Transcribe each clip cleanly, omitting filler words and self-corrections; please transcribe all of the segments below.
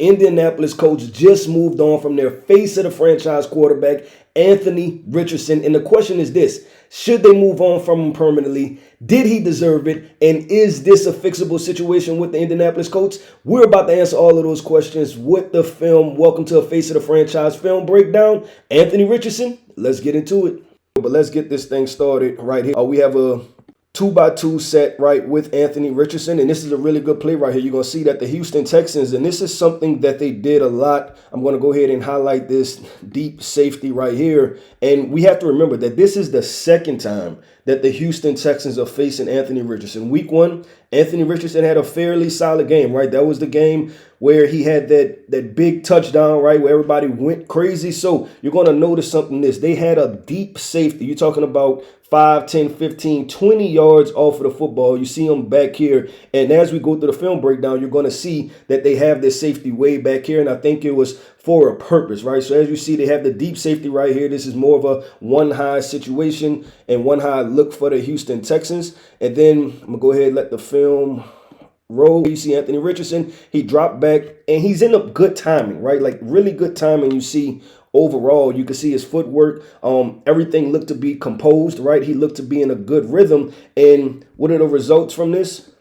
Indianapolis Colts just moved on from their face of the franchise quarterback, Anthony Richardson. And the question is this: should they move on from him permanently? Did he deserve it? And is this a fixable situation with the Indianapolis Colts? We're about to answer all of those questions with the film. Welcome to a Face of the Franchise film breakdown. Anthony Richardson, let's get into it. But let's get this thing started right here. We have a 2x2 set right with Anthony Richardson, and this is a really good play right here. You're going to see that the Houston Texans, and this is something that they did a lot. I'm going to go ahead and highlight this deep safety right here. And we have to remember that this is the second time that the Houston Texans are facing Anthony Richardson. Week 1, Anthony Richardson had a fairly solid game, right? That was the game where he had that big touchdown, right, where everybody went crazy. So you're going to notice something this. They had a deep safety. You're talking about 5, 10, 15, 20 yards off of the football. You see them back here. And as we go through the film breakdown, you're going to see that they have this safety way back here. And I think it was for a purpose, right? So as you see, they have the deep safety right here. This is more of a one high situation and one high look for the Houston Texans. And then I'm going to go ahead and let the film roll. You see Anthony Richardson, he dropped back and he's in a good timing, right? Like really good timing. You see overall, you can see his footwork. Everything looked to be composed, right? He looked to be in a good rhythm. And what are the results from this?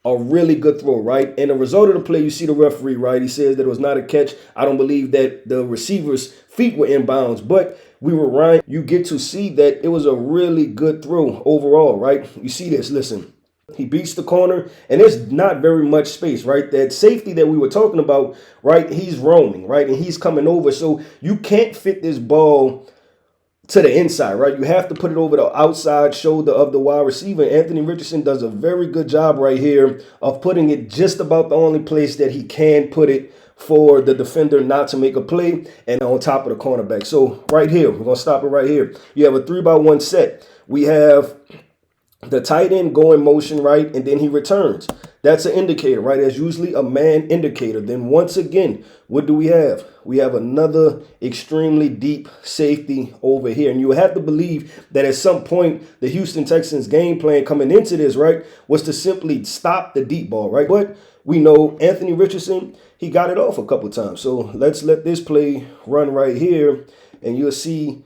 A really good throw, right? And the result of the play, you see the referee, right? He says that it was not a catch. I don't believe that the receiver's feet were in bounds, but we were right. You get to see that it was a really good throw overall, right? You see this, listen. He beats the corner, and there's not very much space, right? That safety that we were talking about, right? He's roaming, right? And he's coming over. So you can't fit this ball to the inside, right? You have to put it over the outside shoulder of the wide receiver. Anthony Richardson does a very good job right here of putting it just about the only place that he can put it for the defender not to make a play, and on top of the cornerback. So right here, we're going to stop it right here. You have a 3x1 set. We have the tight end go in motion, right? And then he returns. That's an indicator, right? That's usually a man indicator. Then once again, what do we have? We have another extremely deep safety over here. And you have to believe that at some point, the Houston Texans game plan coming into this, right, was to simply stop the deep ball, right? But we know Anthony Richardson, he got it off a couple times. So let's let this play run right here, and you'll see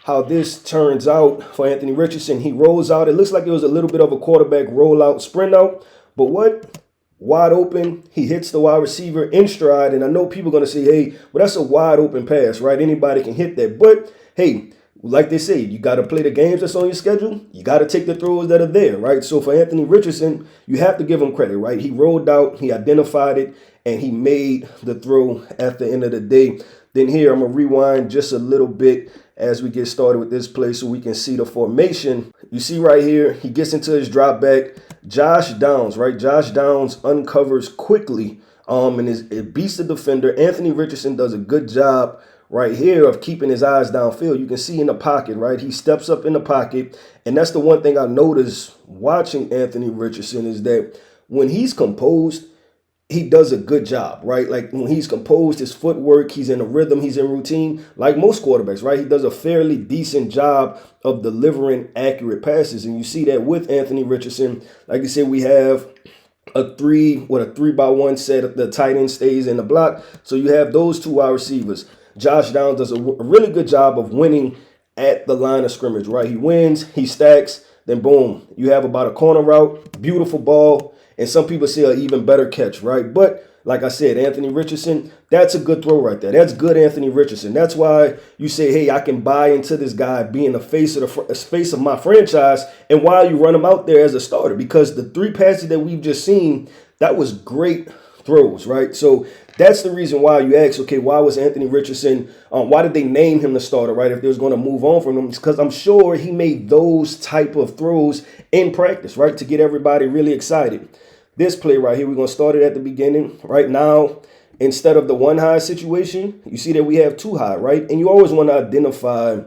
how this turns out for Anthony Richardson. He rolls out. It looks like it was a little bit of a quarterback rollout, sprint out. But what? Wide open. He hits the wide receiver in stride. And I know people are going to say, hey, well, that's a wide open pass, right? Anybody can hit that. But, hey, like they say, you got to play the games that's on your schedule. You got to take the throws that are there, right? So for Anthony Richardson, you have to give him credit, right? He rolled out, he identified it, and he made the throw at the end of the day. Then here, I'm going to rewind just a little bit as we get started with this play so we can see the formation. You see right here, he gets into his drop back. Josh Downs, right? Josh Downs uncovers quickly and it beats the defender. Anthony Richardson does a good job right here of keeping his eyes downfield. You can see in the pocket, right? He steps up in the pocket. And that's the one thing I noticed watching Anthony Richardson is that when he's composed, he does a good job, right? Like when he's composed, his footwork, he's in a rhythm, he's in routine, like most quarterbacks, right? He does a fairly decent job of delivering accurate passes. And you see that with Anthony Richardson. Like you said, we have a 3x1 set. The tight end stays in the block. So you have those two wide receivers. Josh Downs does a really good job of winning at the line of scrimmage, right? He wins, he stacks, then boom, you have about a corner route, beautiful ball. And some people say an even better catch, right? But like I said, Anthony Richardson, that's a good throw right there. That's good Anthony Richardson. That's why you say, hey, I can buy into this guy being the face of my franchise, and why you run him out there as a starter. Because the 3 passes that we've just seen, that was great throws, right? So that's the reason why you ask, okay, why was Anthony Richardson, why did they name him the starter, right? If they was going to move on from him, it's because I'm sure he made those type of throws in practice, right, to get everybody really excited. This play right here, we're going to start it at the beginning. Right now, instead of the one high situation, you see that we have 2 high, right? And you always want to identify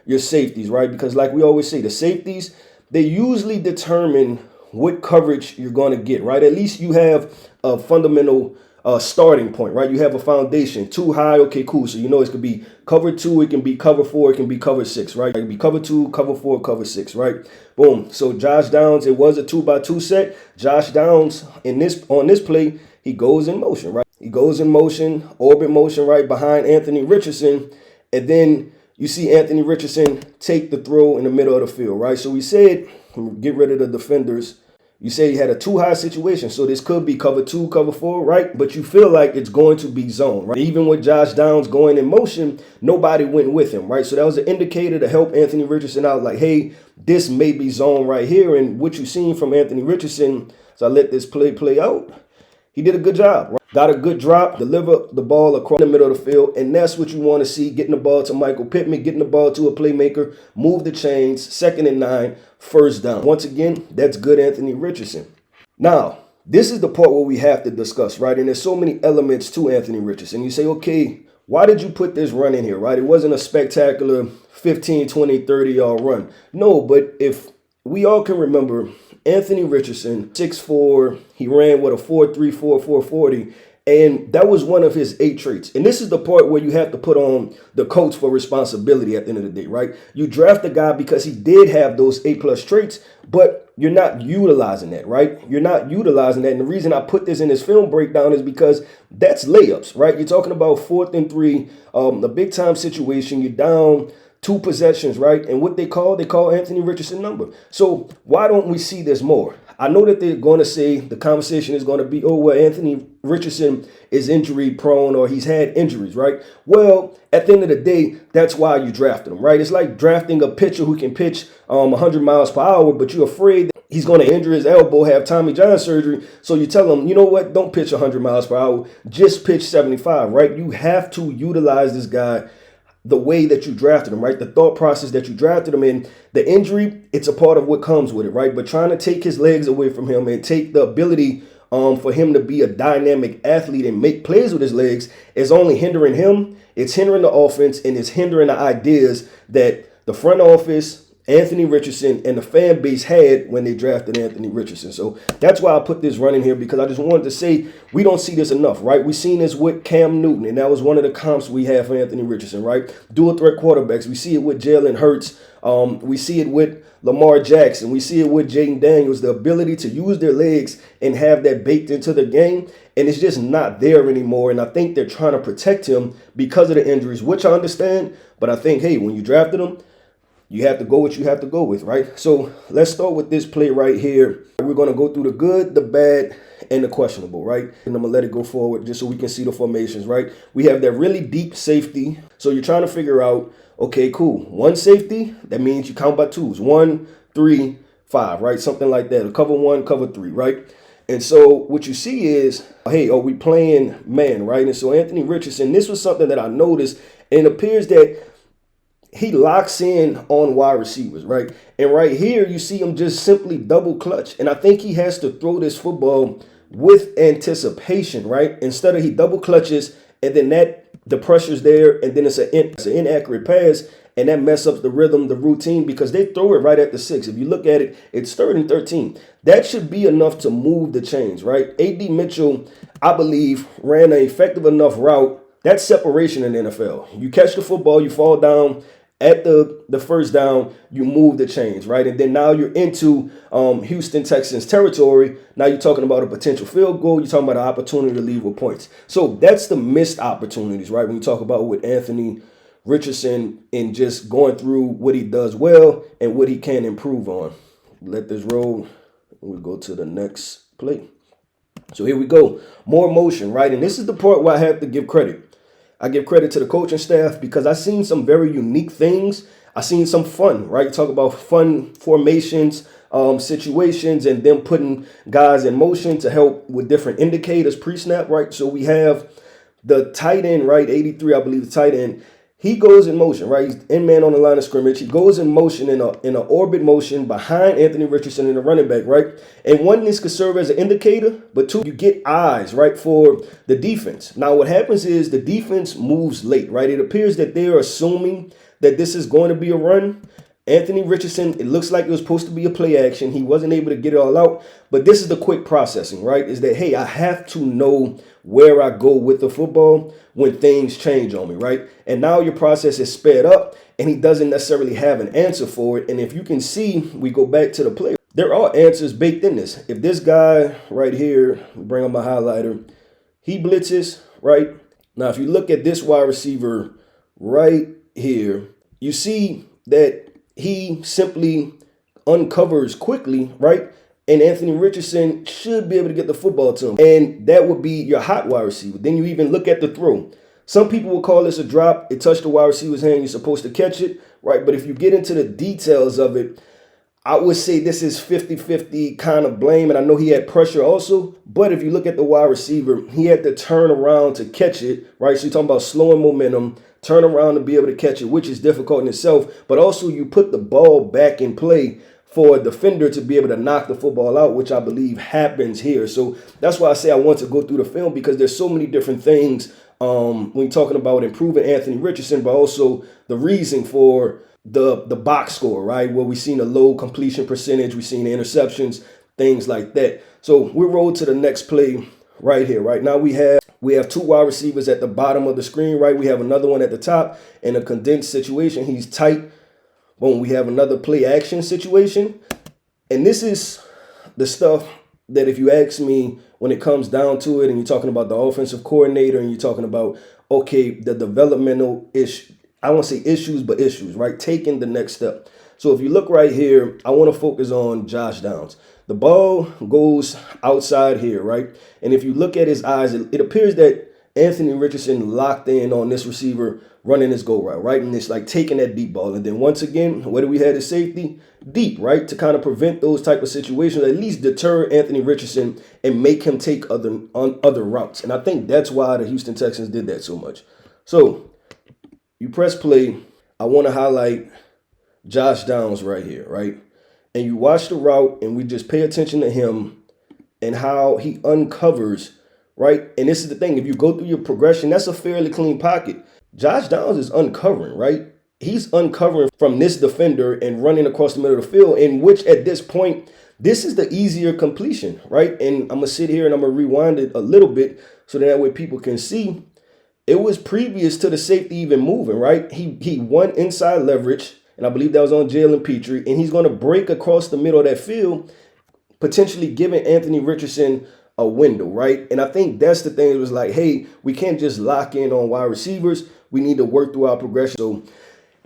your safeties, right? Because like we always say, the safeties, they usually determine what coverage you're going to get, right? At least you have a fundamental starting point, right? You have a foundation. 2 high, okay, cool. So you know it could be cover 2, it can be cover 4, it can be cover 6, right? It can be cover 2, cover 4, cover 6, right? Boom. So Josh Downs, it was a 2x2 set. Josh Downs on this play, he goes in motion, right? He goes in motion, orbit motion right behind Anthony Richardson. And then you see Anthony Richardson take the throw in the middle of the field, right? So we said, get rid of the defenders. You say you had a too high situation, so this could be cover 2, cover 4, right? But you feel like it's going to be zone, right? Even with Josh Downs going in motion, nobody went with him, right? So that was an indicator to help Anthony Richardson out, like, hey, this may be zone right here. And what you've seen from Anthony Richardson, so I let this play out, he did a good job, right? Got a good drop, deliver the ball across the middle of the field, and that's what you want to see, getting the ball to Michael Pittman, getting the ball to a playmaker, move the chains, 2nd and 9, first down. Once again, that's good Anthony Richardson. Now, this is the part where we have to discuss, right? And there's so many elements to Anthony Richardson. You say, okay, why did you put this run in here, right? It wasn't a spectacular 15, 20, 30-yard run. No, but if we all can remember, Anthony Richardson, 6'4", he ran with a 4.34, 4.40, and that was one of his 8 traits. And this is the part where you have to put on the coach for responsibility at the end of the day, right? You draft a guy because he did have those 8+ traits, but you're not utilizing that, right? You're not utilizing that. And the reason I put this in this film breakdown is because that's layups, right? You're talking about 4th and 3, a big-time situation. You're down 2 possessions, right? And what they call Anthony Richardson number. So why don't we see this more? I know that they're going to say the conversation is going to be, oh, well, Anthony Richardson is injury prone or he's had injuries, right? Well, at the end of the day, that's why you drafted him, right? It's like drafting a pitcher who can pitch 100 miles per hour, but you're afraid that he's going to injure his elbow, have Tommy John surgery. So you tell him, you know what? Don't pitch 100 miles per hour. Just pitch 75, right? You have to utilize this guy the way that you drafted him, right? The thought process that you drafted him in. The injury, it's a part of what comes with it, right? But trying to take his legs away from him and take the ability for him to be a dynamic athlete and make plays with his legs is only hindering him. It's hindering the offense, and it's hindering the ideas that the front office, Anthony Richardson, and the fan base had when they drafted Anthony Richardson. So that's why I put this run in here, because I just wanted to say we don't see this enough, right? We've seen this with Cam Newton, and that was one of the comps we have for Anthony Richardson, right? Dual threat quarterbacks. We see it with Jalen Hurts. We see it with Lamar Jackson. We see it with Jaden Daniels, the ability to use their legs and have that baked into the game. And it's just not there anymore. And I think they're trying to protect him because of the injuries, which I understand. But I think, hey, when you drafted him, you have to go what you have to go with, right? So let's start with this play right here. We're going to go through the good, the bad, and the questionable, right? And I'm going to let it go forward just so we can see the formations, right? We have that really deep safety. So you're trying to figure out, okay, cool. 1 safety, that means you count by 2s. 1, 3, 5, right? Something like that. Cover 1, cover 3, right? And so what you see is, hey, are we playing man, right? And so Anthony Richardson, this was something that I noticed, and it appears that he locks in on wide receivers, right? And right here, you see him just simply double clutch. And I think he has to throw this football with anticipation, right? Instead of he double clutches and then the pressure's there and then it's an inaccurate pass and that messes up the rhythm, the routine, because they throw it right at the 6. If you look at it, it's 3rd and 13. That should be enough to move the chains, right? A.D. Mitchell, I believe, ran an effective enough route. That's separation in the NFL. You catch the football, you fall down. At the first down, you move the chains, right? And then now you're into Houston Texans territory. Now you're talking about a potential field goal. You're talking about an opportunity to leave with points. So that's the missed opportunities, right? When you talk about with Anthony Richardson and just going through what he does well and what he can improve on. Let this roll. We'll go to the next play. So here we go. More motion, right? And this is the part where I have to give credit. I give credit to the coaching staff because I've seen some very unique things. I've seen some fun, right? You talk about fun formations, situations, and them putting guys in motion to help with different indicators pre-snap, right? So we have the tight end, right? 83, I believe, the tight end. He goes in motion, right? He's in man on the line of scrimmage. He goes in motion in an orbit motion behind Anthony Richardson and the running back, right? And one, this could serve as an indicator, but 2, you get eyes, right, for the defense. Now, what happens is the defense moves late, right? It appears that they're assuming that this is going to be a run. Anthony Richardson, it looks like it was supposed to be a play action. He wasn't able to get it all out. But this is the quick processing, right? Is that, hey, I have to know where I go with the football when things change on me, right? And now your process is sped up and he doesn't necessarily have an answer for it. And if you can see, we go back to the play. There are answers baked in this. If this guy right here, bring on my highlighter, He blitzes, right? Now, if you look at this wide receiver right here, you see that he simply uncovers quickly, right? And Anthony Richardson should be able to get the football to him. And that would be your hot wide receiver. Then you even look at the throw. Some people will call this a drop. It touched the wide receiver's hand. You're supposed to catch it, right? But if you get into the details of it, I would say this is 50-50 kind of blame. And I know he had pressure also. But if you look at the wide receiver, he had to turn around to catch it, right? So you're talking about slowing momentum, turn around to be able to catch it, which is difficult in itself. But also you put the ball back in play for a defender to be able to knock the football out, which I believe happens here. So that's why I say I want to go through the film, because there's so many different things when you're talking about improving Anthony Richardson, but also the reason for the box score, right? Where we've seen a low completion percentage, we've seen interceptions, things like that. So we roll to the next play right here. Right now we have two wide receivers at the bottom of the screen, right? We have another one at the top in a condensed situation. He's tight. Boom, we have another play action situation. And this is the stuff that, if you ask me, when it comes down to it, and you're talking about the offensive coordinator, and you're talking about, okay, the developmental issue, I won't say issues, but issues, right? Taking the next step. So if you look right here, I want to focus on Josh Downs. The ball goes outside here, right? And if you look at his eyes, it appears that Anthony Richardson locked in on this receiver running his go route, right? And it's like taking that deep ball. And then once again, where do we have the safety? Deep, right? To kind of prevent those type of situations, at least deter Anthony Richardson and make him take other routes. And I think that's why the Houston Texans did that so much. So you press play. I want to highlight Josh Downs right here, right? And you watch the route, and we just pay attention to him and how he uncovers, right? And this is the thing. If you go through your progression, that's a fairly clean pocket. Josh Downs is uncovering, right? He's uncovering from this defender and running across the middle of the field, in which at this point, this is the easier completion, right? And I'm going to sit here and I'm going to rewind it a little bit so that way people can see. It was previous to the safety even moving, right? He won inside leverage, and I believe that was on Jalen Petrie, and he's going to break across the middle of that field, potentially giving Anthony Richardson a window, right? And I think that's the thing. It was like, hey, we can't just lock in on wide receivers. We need to work through our progression. So,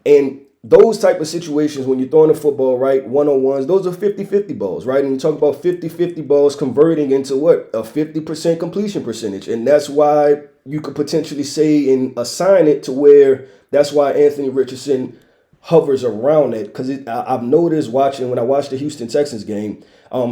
and those type of situations, when you're throwing the football, right, one-on-ones, those are 50-50 balls, right? And you talk about 50-50 balls converting into what? A 50% completion percentage. And that's why you could potentially say and assign it to where that's why Anthony Richardson hovers around it. Because I've noticed when I watch the Houston Texans game,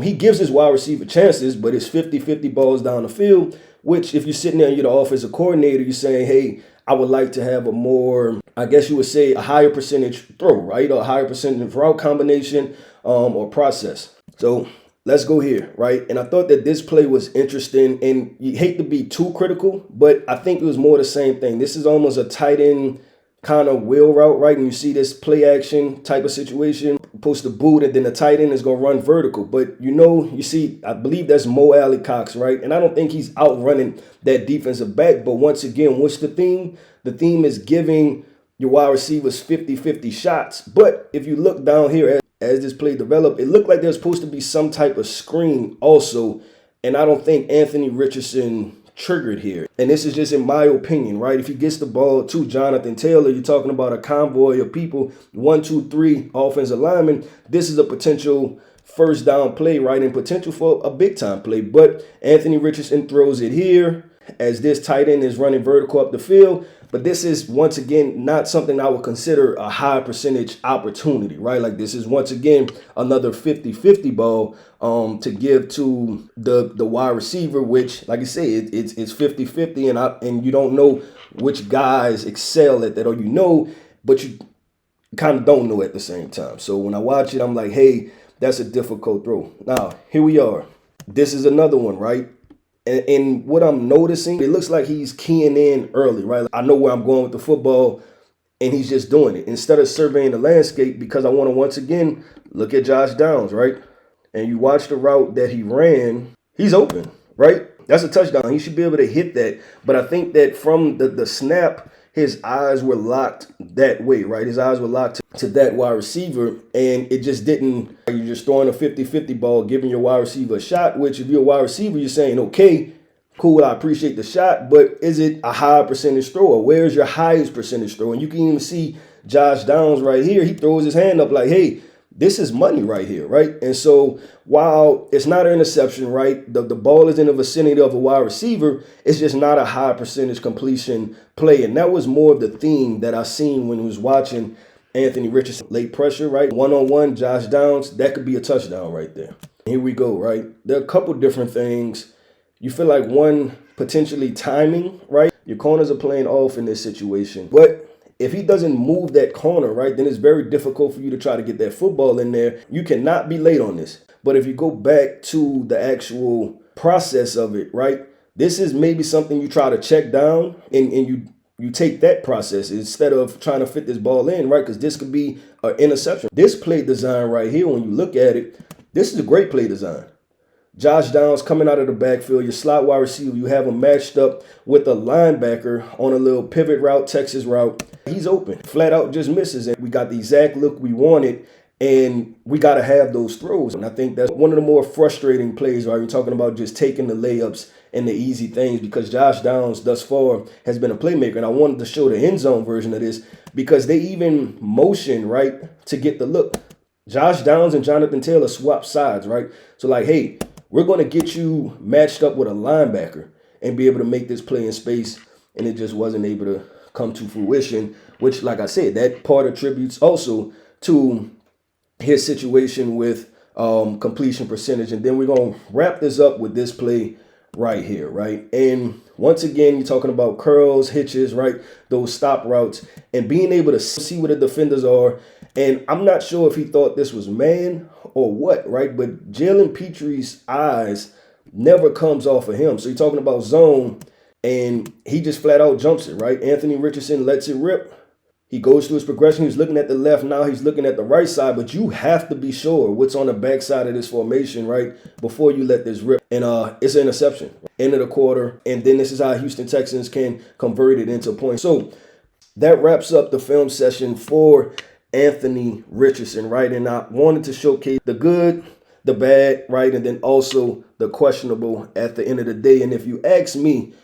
he gives his wide receiver chances, but it's 50-50 balls down the field, which if you're sitting there and you're the offensive coordinator, you're saying, hey, I would like to have a more, I guess you would say, a higher percentage throw, right? Or a higher percentage route combination or process. So let's go here, right? And I thought that this play was interesting, and you hate to be too critical, but I think it was more the same thing. This is almost a tight end kind of wheel route, right? And you see this play action type of situation, post the boot, and then the tight end is going to run vertical. But you see, I believe that's Mo Alley Cox, right? And I don't think he's outrunning that defensive back. But once again, what's the theme? The theme is giving your wide receivers 50-50 shots. But if you look down here as this play developed, it looked like there's supposed to be some type of screen also. And I don't think Anthony Richardson triggered here. And this is just in my opinion, right? If he gets the ball to Jonathan Taylor, you're talking about a convoy of people, 1, 2, 3 offensive linemen. This is a potential first down play, right? And potential for a big time play. But Anthony Richardson throws it here as this tight end is running vertical up the field. But this is, once again, not something I would consider a high percentage opportunity, right? Like, this is, once again, another 50-50 ball to give to the wide receiver, which, like I say, it's 50-50, and you don't know which guys excel at that, or but you kind of don't know at the same time. So when I watch it, I'm like, hey, that's a difficult throw. Now, here we are. This is another one, right? And what I'm noticing, it looks like he's keying in early, right? I know where I'm going with the football, and he's just doing it. Instead of surveying the landscape, because I want to, once again, look at Josh Downs, right? And you watch the route that he ran, he's open, right? That's a touchdown. He should be able to hit that. But I think that from the snap, his eyes were locked that way, right? His eyes were locked to that wide receiver, and it just didn't. You're just throwing a 50-50 ball, giving your wide receiver a shot, which if you're a wide receiver, you're saying, okay, Cool, I appreciate the shot, but is it a high percentage thrower? Where's your highest percentage throw? And you can even see Josh Downs right here. He throws his hand up like, hey, this is money right here, right? And so while it's not an interception, right, the ball is in the vicinity of a wide receiver, it's just not a high percentage completion play. And that was more of the theme that I seen when I was watching Anthony Richardson. Late pressure, right? One-on-one, Josh Downs, that could be a touchdown right there. Here we go, right? There are a couple different things. You feel like one, potentially timing, right? Your corners are playing off in this situation. But if he doesn't move that corner, right, then it's very difficult for you to try to get that football in there. You cannot be late on this. But if you go back to the actual process of it, right, this is maybe something you try to check down and you take that process instead of trying to fit this ball in, right, because this could be an interception. This play design right here, when you look at it, this is a great play design. Josh Downs coming out of the backfield, your slot wide receiver, you have him matched up with a linebacker on a little pivot route, Texas route. He's open, flat out just misses. And we got the exact look we wanted, and we got to have those throws. And I think that's one of the more frustrating plays, right? You're talking about just taking the layups and the easy things, because Josh Downs thus far has been a playmaker. And I wanted to show the end zone version of this because they even motion, right, to get the look. Josh Downs and Jonathan Taylor swap sides, right? So like, hey, we're going to get you matched up with a linebacker and be able to make this play in space. And it just wasn't able to come to fruition, which, like I said, that part attributes also to his situation with completion percentage. And then we're going to wrap this up with this play right here, right? And once again, you're talking about curls, hitches, right? Those stop routes and being able to see where the defenders are. And I'm not sure if he thought this was man or what, right? But Jalen Petre's eyes never comes off of him. So you're talking about zone, and he just flat out jumps it, right? Anthony Richardson lets it rip. He goes through his progression. He's looking at the left. Now he's looking at the right side. But you have to be sure what's on the backside of this formation, right, before you let this rip. And it's an interception. End of the quarter. And then this is how Houston Texans can convert it into points. So that wraps up the film session for Anthony Richardson, right? And I wanted to showcase the good, the bad, right? And then also the questionable at the end of the day. And if you ask me,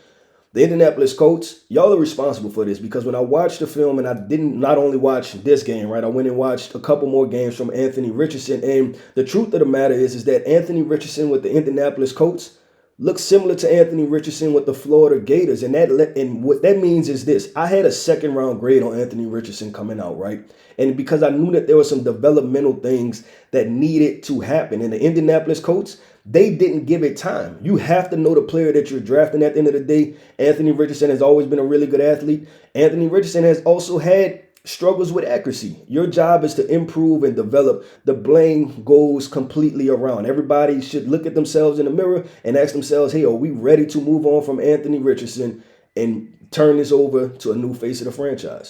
the Indianapolis Colts, y'all are responsible for this, because when I watched the film, and I didn't not only watch this game, right? I went and watched a couple more games from Anthony Richardson. And the truth of the matter is that Anthony Richardson with the Indianapolis Colts looks similar to Anthony Richardson with the Florida Gators. And what that means is this. I had a second round grade on Anthony Richardson coming out, right? And because I knew that there were some developmental things that needed to happen. And the Indianapolis Colts, they didn't give it time. You have to know the player that you're drafting at the end of the day. Anthony Richardson has always been a really good athlete. Anthony Richardson has also had struggles with accuracy. Your job is to improve and develop. The blame goes completely around. Everybody should look at themselves in the mirror and ask themselves, hey, are we ready to move on from Anthony Richardson and turn this over to a new face of the franchise?